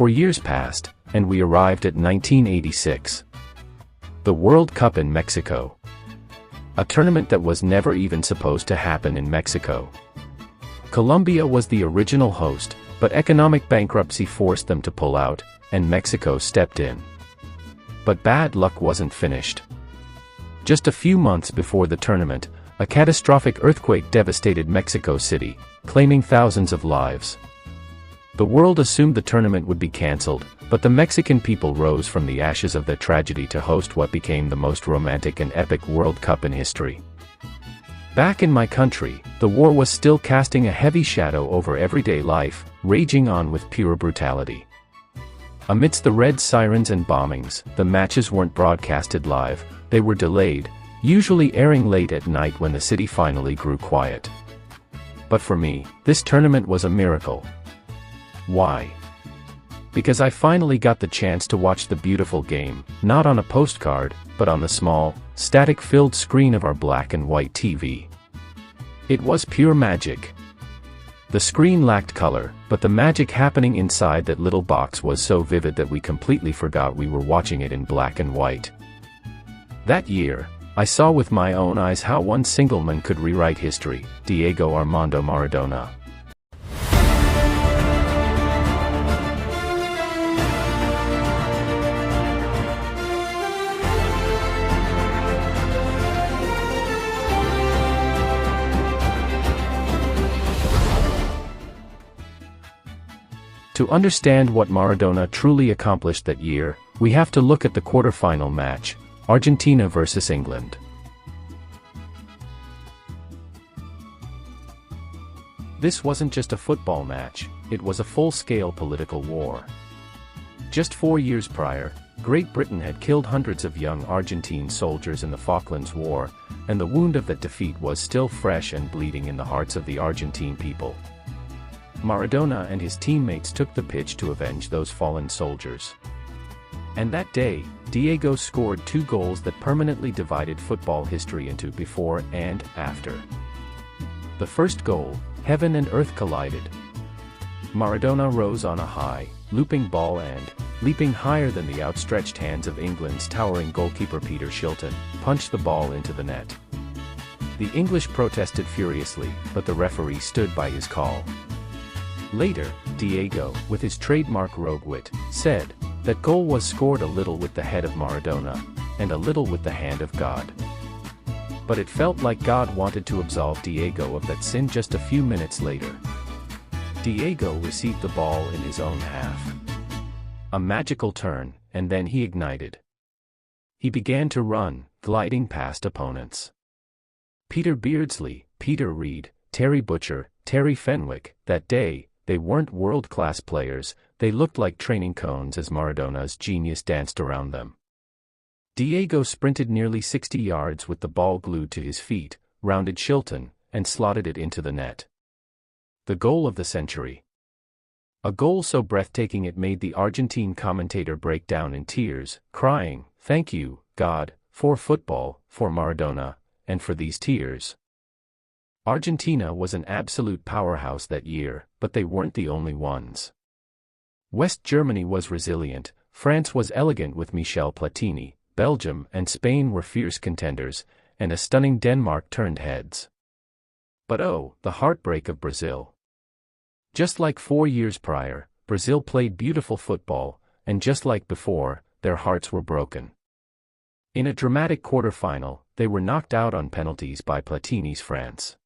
4 years passed, and we arrived at 1986. The World Cup in Mexico. A tournament that was never even supposed to happen in Mexico. Colombia was the original host, but economic bankruptcy forced them to pull out, and Mexico stepped in. But bad luck wasn't finished. Just a few months before the tournament, a catastrophic earthquake devastated Mexico City, claiming thousands of lives. The world assumed the tournament would be cancelled, but the Mexican people rose from the ashes of their tragedy to host what became the most romantic and epic World Cup in history. Back in my country, the war was still casting a heavy shadow over everyday life, raging on with pure brutality. Amidst the red sirens and bombings, the matches weren't broadcasted live, they were delayed, usually airing late at night when the city finally grew quiet. But for me, this tournament was a miracle. Why? Because I finally got the chance to watch the beautiful game, not on a postcard, but on the small, static-filled screen of our black and white TV. It was pure magic. The screen lacked color, but the magic happening inside that little box was so vivid that we completely forgot we were watching it in black and white. That year, I saw with my own eyes how one single man could rewrite history, Diego Armando Maradona. To understand what Maradona truly accomplished that year, we have to look at the quarterfinal match, Argentina versus England. This wasn't just a football match, it was a full-scale political war. Just 4 years prior, Great Britain had killed hundreds of young Argentine soldiers in the Falklands War, and the wound of that defeat was still fresh and bleeding in the hearts of the Argentine people. Maradona and his teammates took the pitch to avenge those fallen soldiers. And that day, Diego scored 2 goals that permanently divided football history into before and after. The first goal, heaven and earth collided. Maradona rose on a high, looping ball and, leaping higher than the outstretched hands of England's towering goalkeeper Peter Shilton, punched the ball into the net. The English protested furiously, but the referee stood by his call. Later, Diego, with his trademark rogue wit, said, that goal was scored a little with the head of Maradona, and a little with the hand of God. But it felt like God wanted to absolve Diego of that sin just a few minutes later. Diego received the ball in his own half. A magical turn, and then he ignited. He began to run, gliding past opponents. Peter Beardsley, Peter Reid, Terry Butcher, Terry Fenwick, that day, they weren't world-class players, they looked like training cones as Maradona's genius danced around them. Diego sprinted nearly 60 yards with the ball glued to his feet, rounded Shilton, and slotted it into the net. The goal of the century. A goal so breathtaking it made the Argentine commentator break down in tears, crying, "Thank you, God, for football, for Maradona, and for these tears." Argentina was an absolute powerhouse that year, but they weren't the only ones. West Germany was resilient, France was elegant with Michel Platini, Belgium and Spain were fierce contenders, and a stunning Denmark turned heads. But oh, the heartbreak of Brazil. Just like 4 years prior, Brazil played beautiful football, and just like before, their hearts were broken. In a dramatic quarterfinal, they were knocked out on penalties by Platini's France.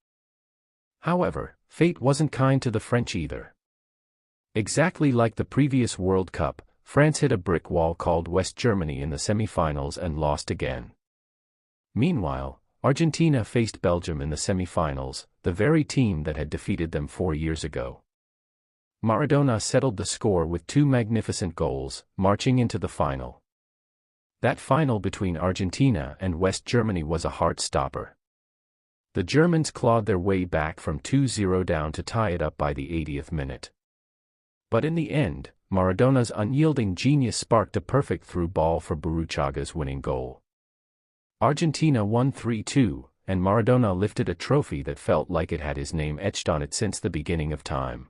However, fate wasn't kind to the French either. Exactly like the previous World Cup, France hit a brick wall called West Germany in the semi-finals and lost again. Meanwhile, Argentina faced Belgium in the semi-finals, the very team that had defeated them 4 years ago. Maradona settled the score with 2 magnificent goals, marching into the final. That final between Argentina and West Germany was a heart-stopper. The Germans clawed their way back from 2-0 down to tie it up by the 80th minute. But in the end, Maradona's unyielding genius sparked a perfect through ball for Burruchaga's winning goal. Argentina won 3-2, and Maradona lifted a trophy that felt like it had his name etched on it since the beginning of time.